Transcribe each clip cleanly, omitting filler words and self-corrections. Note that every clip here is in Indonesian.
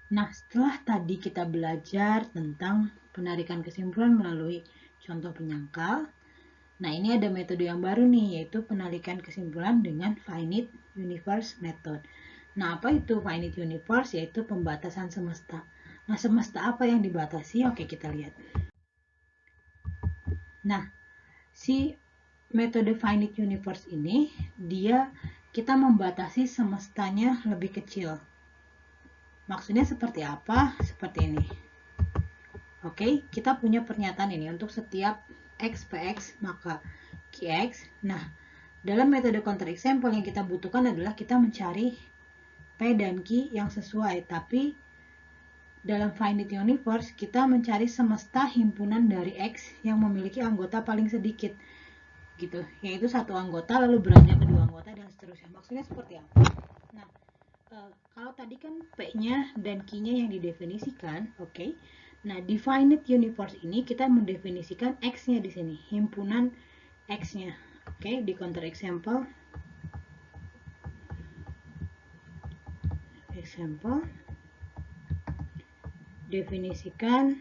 Nah, setelah tadi kita belajar tentang penarikan kesimpulan melalui contoh penyangkal, nah ini ada metode yang baru nih, yaitu penarikan kesimpulan dengan finite universe method. Nah, apa itu finite universe? Yaitu pembatasan semesta. Nah, semesta apa yang dibatasi? Oke, kita lihat. Nah, si metode finite universe ini, kita membatasi semestanya lebih kecil. Maksudnya seperti apa? Seperti ini. Oke, kita punya pernyataan ini untuk setiap x px maka qx. Nah, dalam metode counter example yang kita butuhkan adalah kita mencari p dan q yang sesuai, tapi dalam finite universe kita mencari semesta himpunan dari x yang memiliki anggota paling sedikit gitu, yaitu satu anggota lalu beranjak ke dua anggota dan seterusnya. Maksudnya seperti apa? Nah, kalau tadi kan P-nya dan Q-nya yang didefinisikan, oke. Nah, di finite universe ini kita mendefinisikan X-nya di sini, himpunan X-nya. Oke, di counter example definisikan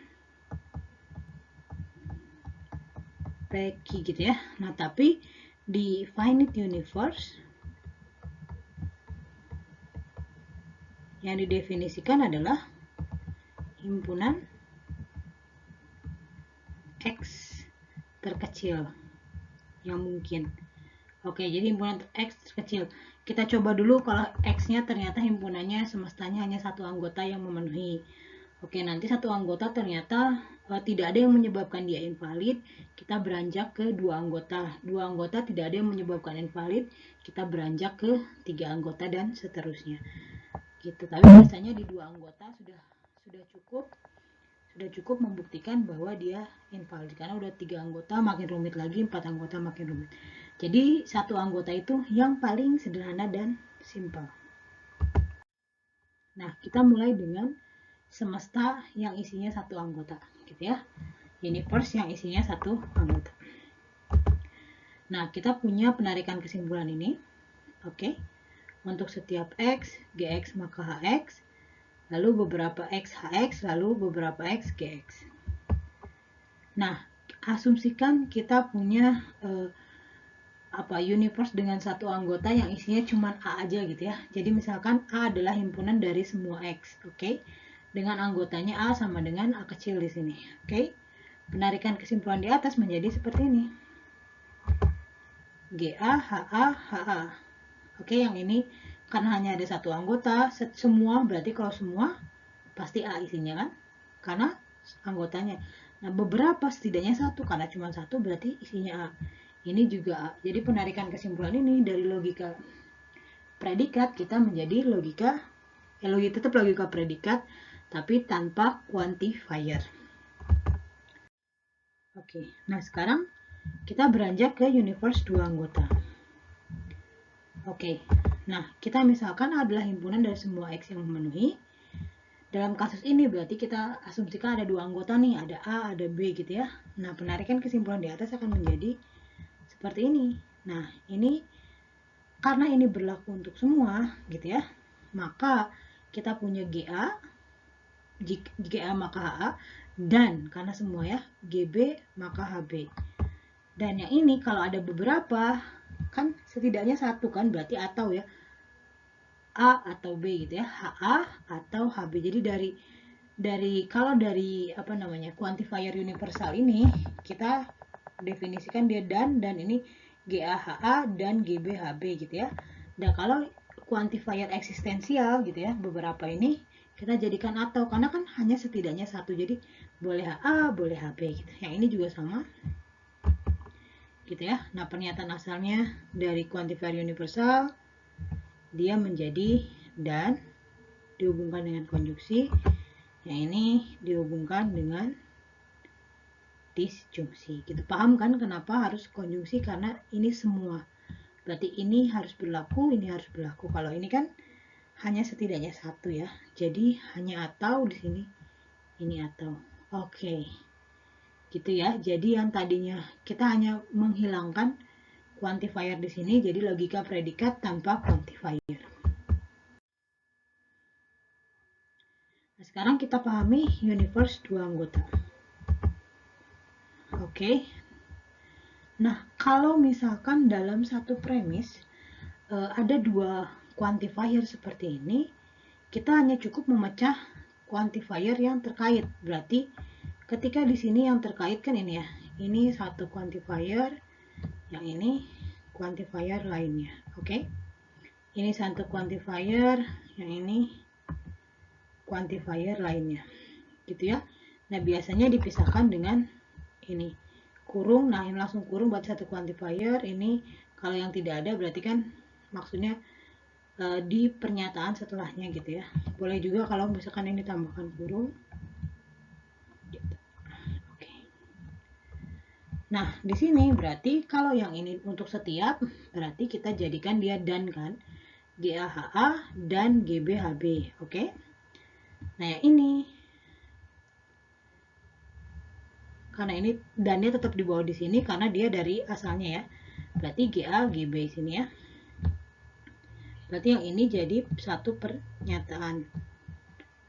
P-Q gitu ya. Nah, tapi di finite universe yang didefinisikan adalah himpunan X terkecil yang mungkin. Oke, jadi himpunan X terkecil. Kita coba dulu kalau X-nya ternyata himpunannya semestanya hanya satu anggota yang memenuhi. Oke, nanti satu anggota ternyata tidak ada yang menyebabkan dia invalid, kita beranjak ke dua anggota. Dua anggota tidak ada yang menyebabkan invalid, kita beranjak ke tiga anggota dan seterusnya. Gitu. Tapi biasanya di dua anggota sudah cukup membuktikan bahwa dia invalid, karena udah tiga anggota makin rumit lagi, empat anggota makin rumit. Jadi satu anggota itu yang paling sederhana dan simpel. Nah, kita mulai dengan semesta yang isinya satu anggota gitu ya, universe yang isinya satu anggota. Nah, kita punya penarikan kesimpulan ini. Oke, untuk setiap x gx maka hx, lalu beberapa x hx, lalu beberapa x gx. Nah, asumsikan kita punya universe dengan satu anggota yang isinya cuma A aja gitu ya. Jadi misalkan A adalah himpunan dari semua X, oke? Dengan anggotanya A sama dengan A kecil di sini, oke? Penarikan kesimpulan di atas menjadi seperti ini. GA, HA, HA. Oke, yang ini karena hanya ada satu anggota, semua berarti kalau semua pasti A isinya kan? Karena anggotanya. Nah, beberapa setidaknya satu, karena cuma satu berarti isinya A. Ini juga A. Jadi penarikan kesimpulan ini dari logika predikat kita menjadi tetap logika predikat tapi tanpa quantifier. Oke, nah sekarang kita beranjak ke universe dua anggota. Oke, nah kita misalkan adalah himpunan dari semua X yang memenuhi. Dalam kasus ini berarti kita asumsikan ada dua anggota nih, ada A, ada B gitu ya. Nah, penarikan kesimpulan di atas akan menjadi seperti ini. Nah, ini karena ini berlaku untuk semua gitu ya, maka kita punya GA maka HA, dan karena semua ya, GB maka HB. Dan yang ini kalau ada beberapa, kan setidaknya satu kan, berarti atau ya, A atau B gitu ya, HA atau HB. Jadi kalau dari quantifier universal ini kita definisikan dia dan ini GAHA dan GBHB gitu ya. Dan kalau quantifier eksistensial gitu ya, beberapa ini kita jadikan atau, karena kan hanya setidaknya satu, jadi boleh HA boleh HB gitu. Yang ini juga sama gitu ya. Nah, pernyataan asalnya dari quantifier universal dia menjadi dan dihubungkan dengan konjungsi, yang ini dihubungkan dengan disjungsi gitu. Paham kan kenapa harus konjungsi? Karena ini semua, berarti ini harus berlaku, ini harus berlaku. Kalau ini kan hanya setidaknya satu ya, jadi hanya atau di sini ini atau. Oke, gitu ya. Jadi yang tadinya kita hanya menghilangkan quantifier di sini, jadi logika predikat tanpa quantifier. Nah, Sekarang kita pahami universe dua anggota. Oke. Nah, kalau misalkan dalam satu premis ada dua quantifier seperti ini, kita hanya cukup memecah quantifier yang terkait. Berarti ketika di sini yang terkait kan ini ya. Ini satu quantifier, yang ini quantifier lainnya. Oke. Ini satu quantifier, yang ini quantifier lainnya, gitu ya. Nah, biasanya dipisahkan dengan ini kurung. Nah, ini langsung kurung buat satu quantifier. Ini kalau yang tidak ada berarti kan maksudnya di pernyataan setelahnya gitu ya. Boleh juga kalau misalkan ini tambahkan kurung gitu. Oke. Nah, di sini berarti kalau yang ini untuk setiap, berarti kita jadikan dia dan kan, GAHA dan GBHB. Oke. Nah, yang ini karena ini dannya tetap di bawah di sini karena dia dari asalnya ya. Berarti GA GB sini ya. Berarti yang ini jadi satu pernyataan.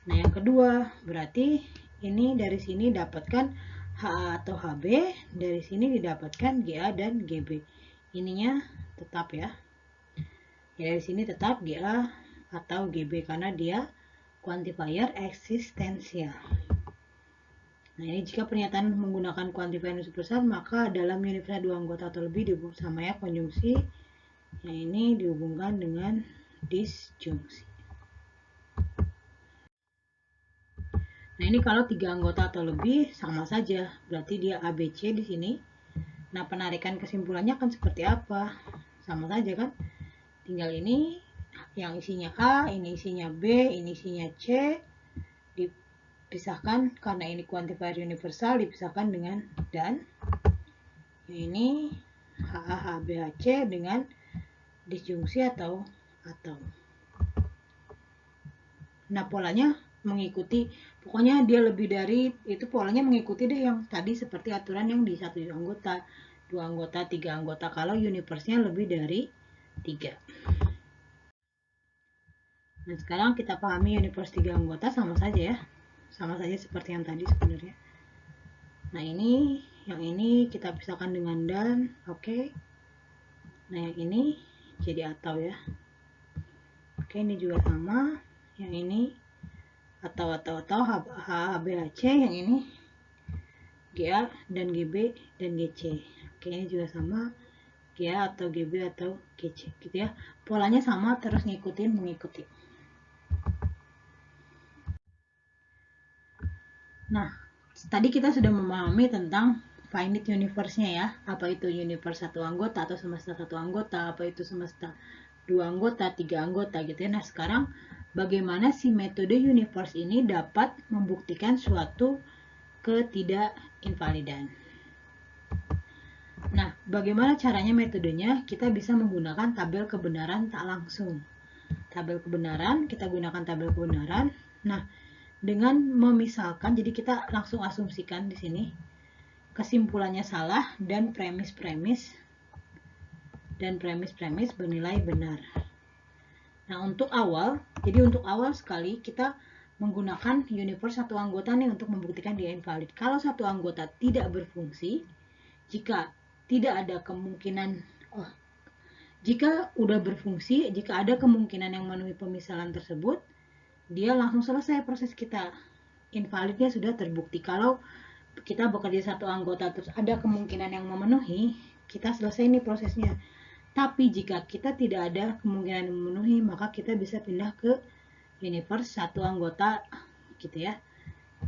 Nah, yang kedua berarti ini dari sini dapatkan HA atau HB, dari sini didapatkan GA dan GB. Ininya tetap ya. Ya, dari sini tetap GA atau GB karena dia quantifier eksistensial. Nah, ini jika pernyataan menggunakan quantifier universal, maka dalam universal dua anggota atau lebih dihubungkan sama ya konjungsi. Yang ini dihubungkan dengan disjungsi. Nah, ini kalau tiga anggota atau lebih sama saja, berarti dia ABC di sini. Nah, penarikan kesimpulannya akan seperti apa? Sama saja kan? Tinggal ini yang isinya A, ini isinya B, ini isinya C, dipisahkan karena ini quantifier universal, dipisahkan dengan dan. Ini HAHBHC dengan disjungsi atau. Nah, polanya mengikuti, pokoknya dia lebih dari itu, polanya mengikuti deh yang tadi seperti aturan yang di satu anggota, dua anggota, tiga anggota kalau universe-nya lebih dari 3. Nah, sekarang kita pahami universe 3 anggota sama saja ya. Sama saja seperti yang tadi sebenarnya. Nah, ini yang ini kita pisahkan dengan dan, oke. Nah, yang ini jadi atau ya. Oke, ini juga sama. Yang ini atau HBHC, yang ini GA dan GB dan GC. Oke, ini juga sama, GA atau GB atau GC gitu ya. Polanya sama, terus mengikuti. Nah, tadi kita sudah memahami tentang finite universe-nya ya. Apa itu universe satu anggota atau semesta satu anggota, apa itu semesta dua anggota, tiga anggota gitu ya. Nah, sekarang bagaimana si metode universe ini dapat membuktikan suatu ketidakinvalidan. Nah, bagaimana caranya metodenya? Kita bisa menggunakan tabel kebenaran tak langsung. Tabel kebenaran, kita gunakan tabel kebenaran. Nah, dengan memisalkan, jadi kita langsung asumsikan di sini kesimpulannya salah dan premis-premis bernilai benar. Nah, untuk awal sekali kita menggunakan universe satu anggota nih untuk membuktikan dia invalid. Kalau satu anggota tidak berfungsi, jika tidak ada kemungkinan, jika udah berfungsi, jika ada kemungkinan yang memenuhi pemisalan tersebut, dia langsung selesai proses kita. Invalidnya sudah terbukti. Kalau kita bekerja satu anggota terus ada kemungkinan yang memenuhi, kita selesai nih prosesnya. Tapi jika kita tidak ada kemungkinan yang memenuhi, maka kita bisa pindah ke universe satu anggota gitu ya.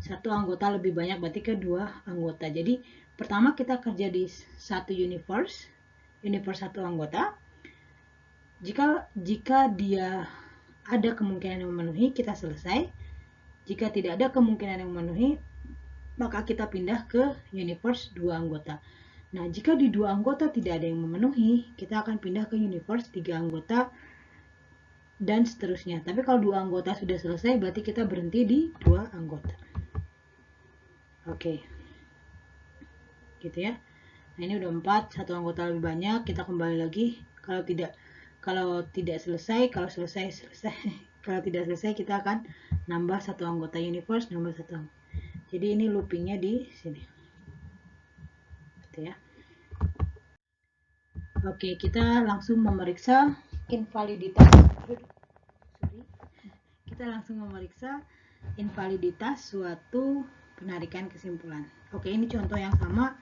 Satu anggota lebih banyak berarti ke dua anggota. Jadi pertama kita kerja di satu universe satu anggota. Jika dia ada kemungkinan yang memenuhi, kita selesai. Jika tidak ada kemungkinan yang memenuhi, maka kita pindah ke universe dua anggota. Nah, jika di dua anggota tidak ada yang memenuhi, kita akan pindah ke universe tiga anggota dan seterusnya. Tapi kalau dua anggota sudah selesai, berarti kita berhenti di dua anggota. Oke. Gitu ya. Nah, ini udah 4, satu anggota lebih banyak, kita kembali lagi. Kalau tidak selesai, kalau selesai. Kalau tidak selesai, kita akan nambah satu anggota universe, nambah satu. Jadi ini loopingnya di sini. Gitu ya. Oke, kita langsung memeriksa invaliditas. Kita langsung memeriksa invaliditas suatu penarikan kesimpulan. Oke, ini contoh yang sama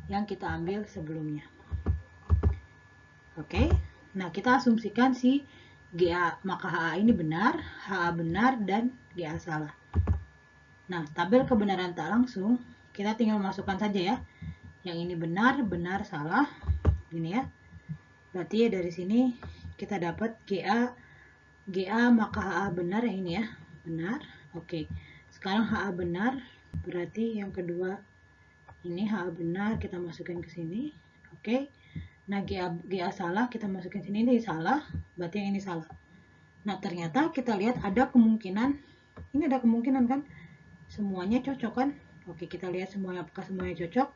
yang kita ambil sebelumnya. Oke, nah kita asumsikan si GA, maka HA ini benar, HA benar, dan GA salah. Nah, tabel kebenaran tak langsung, kita tinggal masukkan saja ya. Yang ini benar, benar, salah. Gini ya. Berarti ya dari sini kita dapat GA maka HA benar yang ini ya. Benar. Oke. Sekarang HA benar, berarti yang kedua ini HA benar kita masukkan ke sini. Oke. Nah, GA salah kita masukin sini, ini salah, berarti yang ini salah. Nah, ternyata kita lihat ada kemungkinan, ini ada kemungkinan kan, semuanya cocok kan. Oke, kita lihat semuanya, apakah semuanya cocok.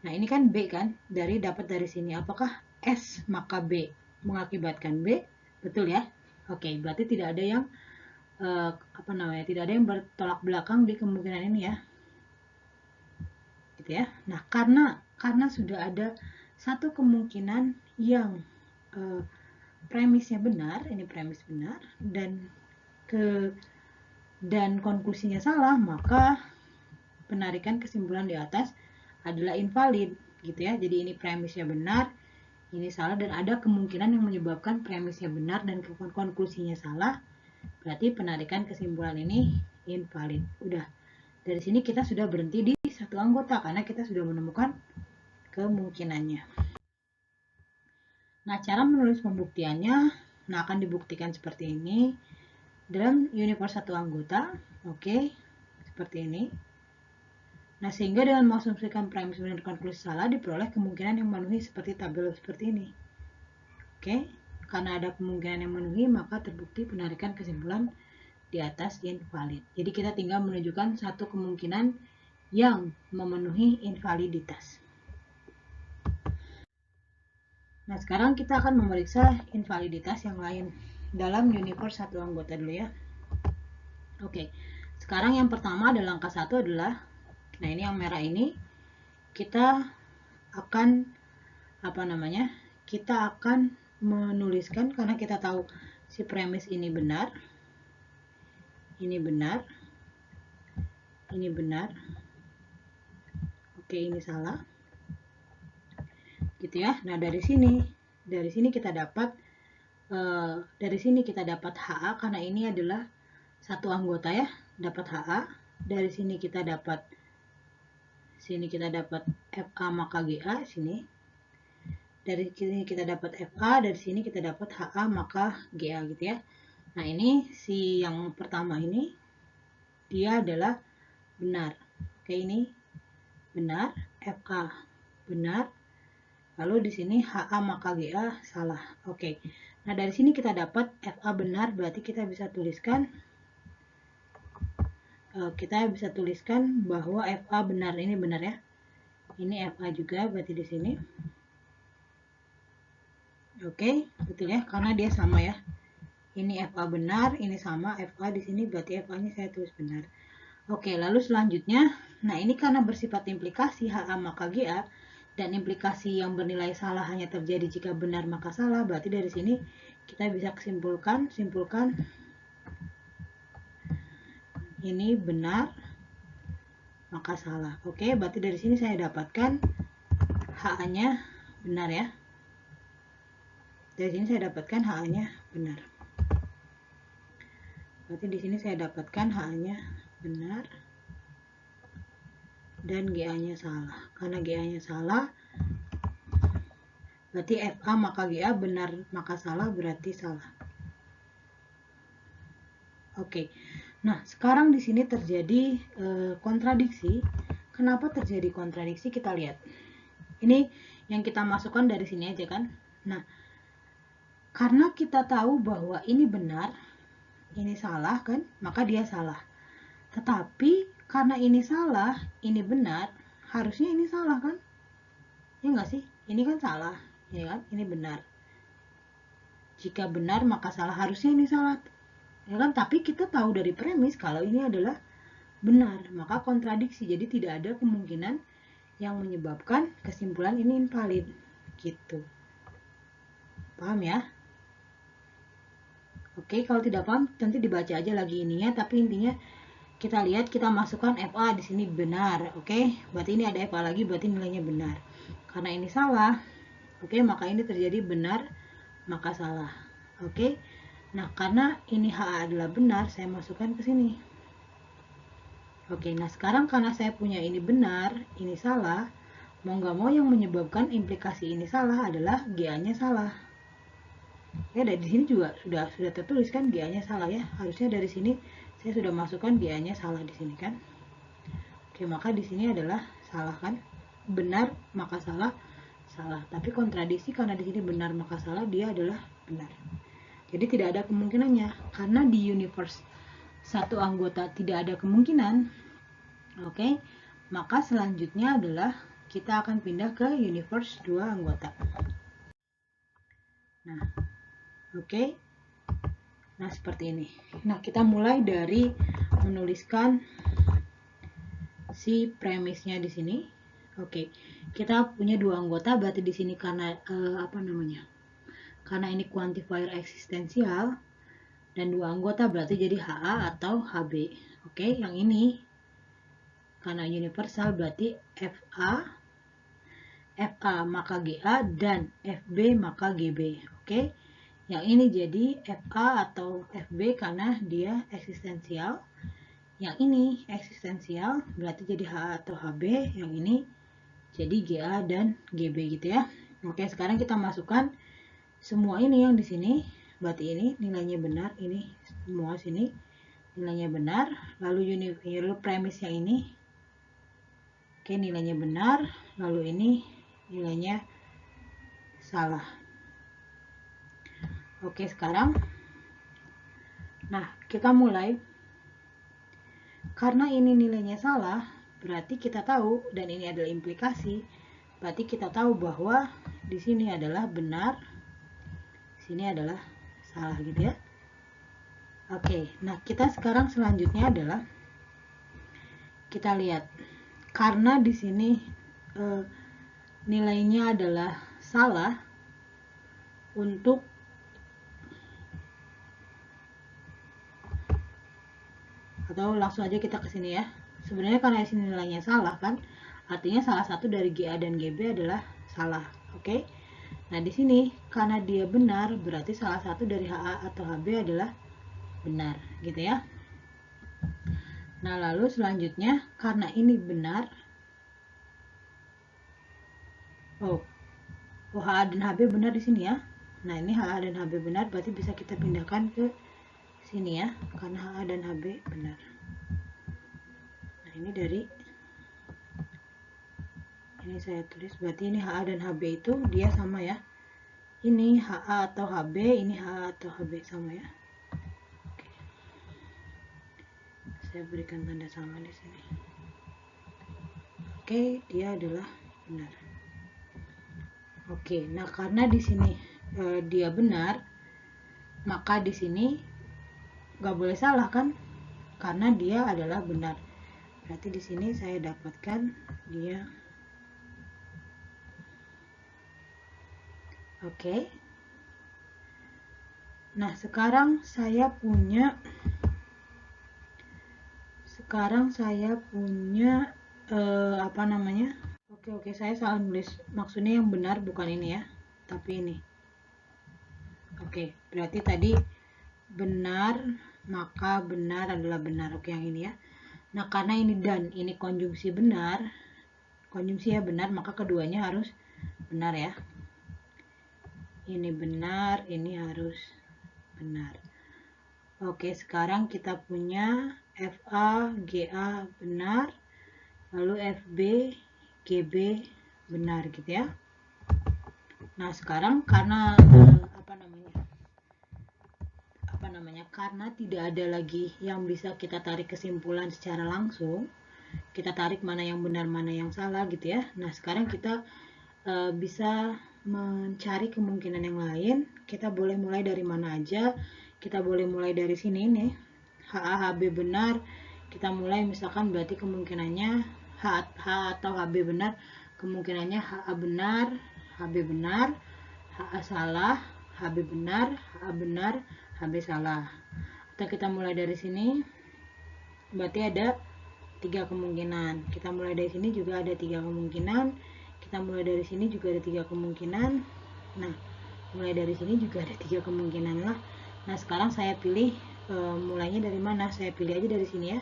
Nah, ini kan B kan, dapat dari sini, apakah S maka B mengakibatkan B? Betul ya. Oke, berarti tidak ada yang tidak ada yang bertolak belakang di kemungkinan ini ya. Gitu ya. Nah, karena sudah ada satu kemungkinan yang premisnya benar, ini premis benar, dan konklusinya salah, maka penarikan kesimpulan di atas adalah invalid, gitu ya. Jadi ini premisnya benar, ini salah, dan ada kemungkinan yang menyebabkan premisnya benar dan konklusinya salah, berarti penarikan kesimpulan ini invalid. Udah, dari sini kita sudah berhenti di satu anggota karena kita sudah menemukan kemungkinannya. Nah, cara menulis pembuktiannya, nah akan dibuktikan seperti ini dalam universe satu anggota, oke, seperti ini. Nah, sehingga dengan mengasumsikan premis benar dan konklusi salah diperoleh kemungkinan yang memenuhi seperti tabel seperti ini. Oke, karena ada kemungkinan yang memenuhi, maka terbukti penarikan kesimpulan di atas invalid. Jadi kita tinggal menunjukkan satu kemungkinan yang memenuhi invaliditas. Nah, sekarang kita akan memeriksa invaliditas yang lain dalam universe satu anggota dulu ya. Oke, sekarang yang pertama adalah angka 1 adalah, nah ini yang merah ini, kita akan, kita akan menuliskan, karena kita tahu si premis ini benar, ini benar, ini benar, oke ini salah, gitu ya. Nah, dari sini kita dapat HA karena ini adalah satu anggota ya, dapat HA. Dari sini kita dapat FA maka GA sini. Dari sini kita dapat FA, dari sini kita dapat HA maka GA gitu ya. Nah, ini si yang pertama ini dia adalah benar. Oke, ini benar, FA benar. Lalu di sini HA maka GA salah. Oke. Nah, dari sini kita dapat FA benar, berarti kita bisa tuliskan bahwa FA benar, ini benar ya. Ini FA juga, berarti di sini. Oke, betul ya, karena dia sama ya. Ini FA benar, ini sama FA di sini, berarti FA-nya saya tulis benar. Oke, lalu selanjutnya, nah ini karena bersifat implikasi HA maka GA, dan implikasi yang bernilai salah hanya terjadi jika benar maka salah, berarti dari sini kita bisa simpulkan ini benar maka salah. Oke, berarti dari sini saya dapatkan HA-nya benar ya. Dari sini saya dapatkan HA-nya benar. Berarti di sini saya dapatkan HA-nya benar dan GA-nya salah. Karena GA-nya salah, berarti FA maka GA benar maka salah, berarti salah. Oke. Nah, sekarang di sini terjadi kontradiksi. Kenapa terjadi kontradiksi? Kita lihat. Ini yang kita masukkan dari sini aja kan. Nah, karena kita tahu bahwa ini benar, ini salah kan, maka dia salah. Tetapi karena ini salah, ini benar, harusnya ini salah kan? Ya nggak sih? Ini kan salah, ya kan? Ini benar. Jika benar maka salah, harusnya ini salah. ya kan? Tapi kita tahu dari premis kalau ini adalah benar, maka kontradiksi. Jadi tidak ada kemungkinan yang menyebabkan kesimpulan ini invalid gitu. Paham ya? Oke, kalau tidak paham nanti dibaca aja lagi ininya, tapi intinya kita lihat, kita masukkan FA di sini benar. Oke, berarti ini ada FA lagi, berarti nilainya benar. Karena ini salah, oke, maka ini terjadi benar maka salah. Oke, nah karena ini HA adalah benar, saya masukkan ke sini. Oke, nah sekarang karena saya punya ini benar, ini salah, mau nggak mau yang menyebabkan implikasi ini salah adalah GA-nya salah. Ya, dari sini juga sudah tertulis kan GA-nya salah ya. Harusnya dari sini saya sudah masukkan GA-nya salah di sini kan. Oke, maka di sini adalah salah kan? Benar maka salah, salah. Tapi kontradiksi karena di sini benar maka salah, dia adalah benar. Jadi tidak ada kemungkinannya karena di universe satu anggota tidak ada kemungkinan. Oke, maka selanjutnya adalah kita akan pindah ke universe 2 anggota. Nah, oke. Nah, seperti ini. Nah, kita mulai dari menuliskan si premisnya di sini. Oke. Kita punya 2 anggota, berarti di sini karena apa namanya? Karena ini quantifier eksistensial dan 2 anggota berarti jadi HA atau HB. Oke, yang ini karena universal berarti FA maka GA dan FB maka GB. Oke. Yang ini jadi FA atau FB karena dia eksistensial. Yang ini eksistensial berarti jadi HA atau HB. Yang ini jadi GA dan GB gitu ya. Oke, sekarang kita masukkan semua ini yang di sini. Berarti ini nilainya benar, ini semua sini nilainya benar. Lalu premis yang ini, oke, nilainya benar. Lalu ini nilainya salah. Oke, sekarang nah kita mulai. Karena ini nilainya salah, berarti kita tahu, dan ini adalah implikasi, berarti kita tahu bahwa di sini adalah benar, sini adalah salah gitu ya. Oke, nah kita sekarang selanjutnya adalah kita lihat karena di sini nilainya adalah salah untuk atau langsung aja kita ke sini ya. Sebenarnya karena di sini nilainya salah kan, artinya salah satu dari GA dan GB adalah salah. Oke. Nah, di sini karena dia benar berarti salah satu dari HA atau HB adalah benar, gitu ya. Nah, lalu selanjutnya karena ini benar. Oh, HA dan HB benar di sini ya. Nah, ini HA dan HB benar berarti bisa kita pindahkan ke sini ya, karena HA dan HB benar. Nah, ini dari ini saya tulis berarti ini HA dan HB itu dia sama ya. Ini HA atau HB, ini HA atau HB sama ya. Oke. Saya berikan tanda sama di sini. Oke, dia adalah benar. Oke, nah karena di sini dia benar, maka di sini nggak boleh salah kan? Karena dia adalah benar. Berarti di sini saya dapatkan dia. Oke. Nah, sekarang saya punya apa namanya? Oke, saya salah nulis. Maksudnya yang benar bukan ini ya, tapi ini. Oke, berarti tadi benar, maka benar adalah benar. Oke, yang ini ya. Nah, karena ini dan ini konjungsi benar, konjungsi ya benar, maka keduanya harus benar ya. Ini benar, ini harus benar. Oke, sekarang kita punya FA, GA benar, lalu FB, GB benar gitu ya. Nah, sekarang karena karena tidak ada lagi yang bisa kita tarik kesimpulan secara langsung, kita tarik mana yang benar mana yang salah gitu ya. Nah, sekarang kita bisa mencari kemungkinan yang lain. Kita boleh mulai dari mana aja. kita boleh mulai dari sini nih. HA HB benar, kita mulai misalkan berarti kemungkinannya H atau HB benar, kemungkinannya HA benar, HB benar, HA salah, HB benar, HA benar, HB salah. Atau kita mulai dari sini, berarti ada 3 kemungkinan. Kita mulai dari sini juga ada 3 kemungkinan. Kita mulai dari sini juga ada 3 kemungkinan. Nah, mulai dari sini juga ada 3 kemungkinan lah. Nah, sekarang saya pilih mulainya dari mana? Saya pilih aja dari sini ya.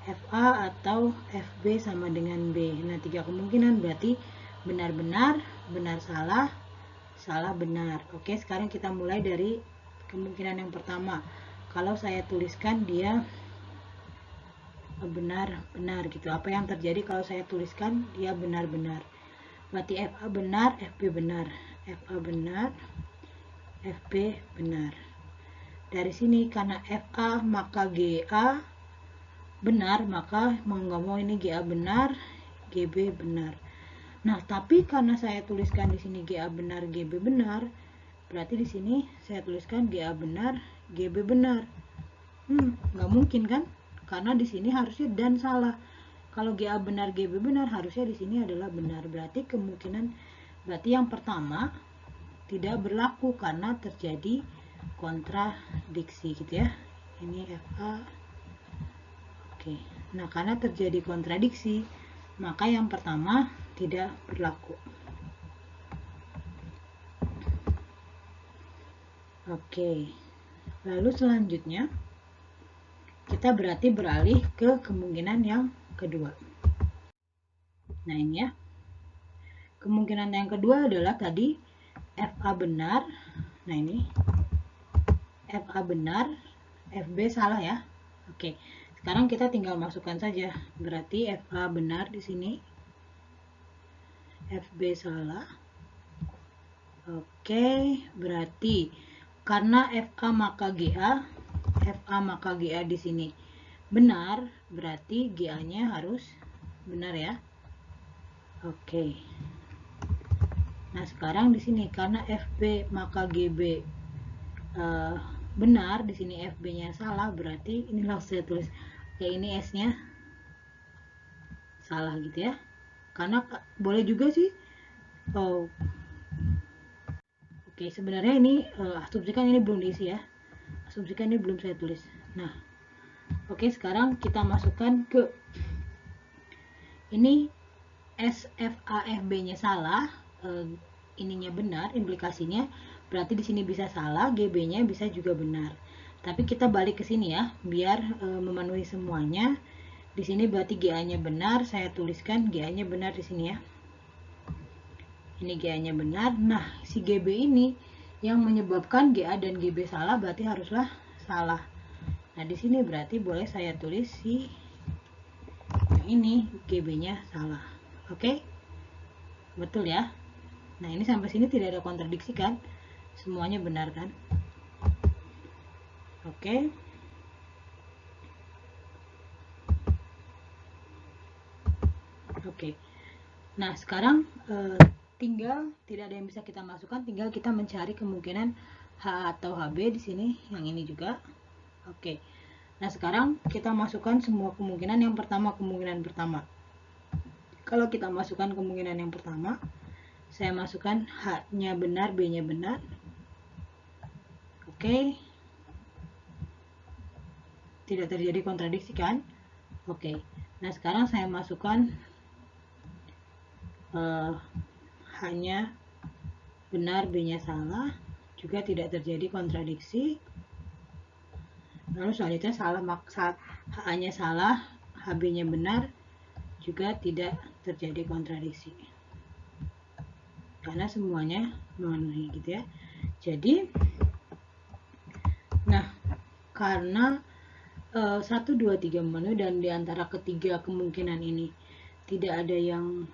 FA atau FB sama dengan B. Nah, 3 kemungkinan berarti benar-benar, benar salah, salah benar. Oke, sekarang kita mulai dari kemungkinan yang pertama. Kalau saya tuliskan dia benar-benar gitu. Apa yang terjadi kalau saya tuliskan dia benar-benar? Berarti FA benar, FB benar. FA benar, FB benar. Dari sini karena FA maka GA benar, maka mau nggak mau ini GA benar, GB benar. Nah, tapi karena saya tuliskan di sini GA benar, GB benar, berarti di sini saya tuliskan GA benar, GB benar. Nggak mungkin kan? Karena di sini harusnya dan salah. Kalau GA benar, GB benar, harusnya di sini adalah benar. Berarti yang pertama tidak berlaku karena terjadi kontradiksi gitu ya. Ini FA. Oke. Nah, karena terjadi kontradiksi, maka yang pertama tidak berlaku. Oke. Lalu selanjutnya kita berarti beralih ke kemungkinan yang kedua. Nah, ini ya. Kemungkinan yang kedua adalah tadi FA benar. Nah, ini FA benar, FB salah ya. Oke. Sekarang kita tinggal masukkan saja. Berarti FA benar di sini. FB salah. Oke, berarti karena FA maka GA, FA maka GA di sini benar, berarti GA-nya harus benar ya. Oke. Nah, sekarang di sini karena FB maka GB benar, di sini FB-nya salah, berarti ini langsung saya tulis kayak ini S-nya salah gitu ya. Karena boleh juga sih. Oke, sebenarnya ini asumsikan ini belum diisi ya. Asumsikan ini belum saya tulis. Nah, oke, sekarang kita masukkan ke ini SFAFB-nya salah, ininya benar, implikasinya berarti di sini bisa salah, GB-nya bisa juga benar. Tapi kita balik ke sini ya, biar memenuhi semuanya. Di sini berarti GA-nya benar, saya tuliskan GA-nya benar di sini ya. Ini GA-nya benar. Nah, si GB ini yang menyebabkan GA dan GB salah berarti haruslah salah. Nah, di sini berarti boleh saya tulis si yang ini GB-nya salah. Oke? Betul ya? Nah, ini sampai sini tidak ada kontradiksi kan? Semuanya benar kan? Oke. Oke. Nah, sekarang tinggal tidak ada yang bisa kita masukkan, tinggal kita mencari kemungkinan H atau HB di sini, yang ini juga. Oke. Nah, sekarang kita masukkan semua kemungkinan. Yang pertama, kemungkinan pertama. Kalau kita masukkan kemungkinan yang pertama, saya masukkan H-nya benar, B-nya benar. Oke. Tidak terjadi kontradiksi kan? Oke. Nah, sekarang saya masukkan hanya benar, B-nya salah, juga tidak terjadi kontradiksi. Lalu selanjutnya salah, H-nya salah, HB-nya benar, juga tidak terjadi kontradiksi. Karena semuanya memenuhi gitu ya. Jadi, nah, karena 1, 2, 3 memenuhi dan diantara ketiga kemungkinan ini tidak ada yang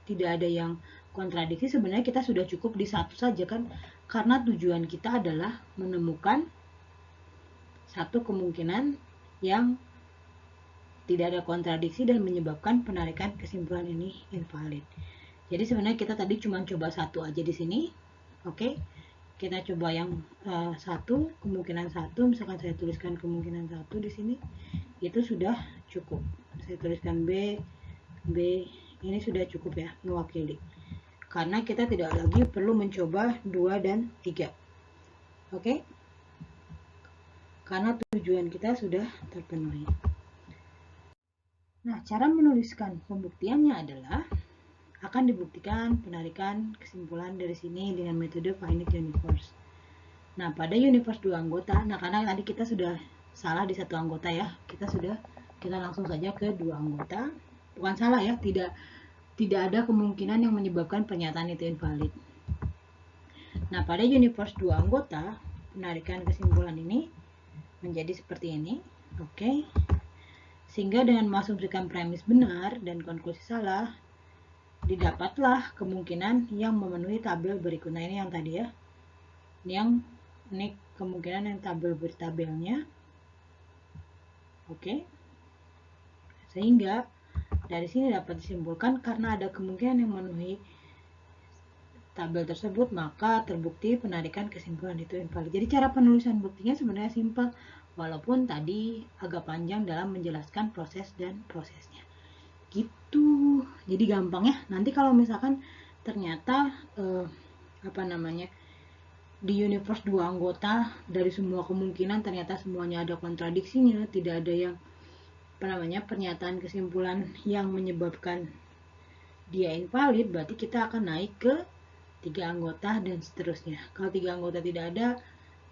tidak ada yang kontradiksi, sebenarnya kita sudah cukup di satu saja kan, karena tujuan kita adalah menemukan satu kemungkinan yang tidak ada kontradiksi dan menyebabkan penarikan kesimpulan ini invalid. Jadi sebenarnya kita tadi cuma coba satu aja di sini. Oke. kita coba yang satu, kemungkinan satu, misalkan saya tuliskan kemungkinan satu di sini, itu sudah cukup. Saya tuliskan B, ini sudah cukup ya, mewakili. Karena kita tidak lagi perlu mencoba 2 dan 3. Oke? Karena tujuan kita sudah terpenuhi. Nah, cara menuliskan pembuktiannya adalah akan dibuktikan penarikan kesimpulan dari sini dengan metode finite universe. Nah, pada universe 2 anggota, nah karena tadi kita sudah salah di satu anggota ya, kita langsung saja ke 2 anggota. Bukan salah ya, tidak ada kemungkinan yang menyebabkan pernyataan itu invalid. Nah, pada universe 2 anggota, penarikan kesimpulan ini menjadi seperti ini. Oke. Sehingga dengan mengasumsikan premis benar dan konklusi salah, didapatlah kemungkinan yang memenuhi tabel berikut. Nah, ini yang tadi ya. Ini kemungkinan yang tabel bertabelnya. Oke. Sehingga dari sini dapat disimpulkan karena ada kemungkinan yang memenuhi tabel tersebut, maka terbukti penarikan kesimpulan itu invalid. Jadi cara penulisan buktinya sebenarnya simpel, walaupun tadi agak panjang dalam menjelaskan proses dan prosesnya. Gitu. Jadi gampang ya. Nanti kalau misalkan ternyata di universe 2 anggota dari semua kemungkinan ternyata semuanya ada kontradiksinya, tidak ada yang pernyataan kesimpulan yang menyebabkan dia invalid, berarti kita akan naik ke 3 anggota dan seterusnya. Kalau 3 anggota tidak ada,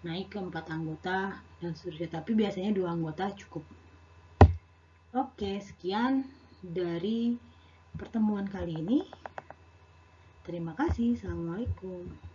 naik ke 4 anggota dan seterusnya. Tapi biasanya 2 anggota cukup. Oke, sekian dari pertemuan kali ini. Terima kasih. Assalamualaikum.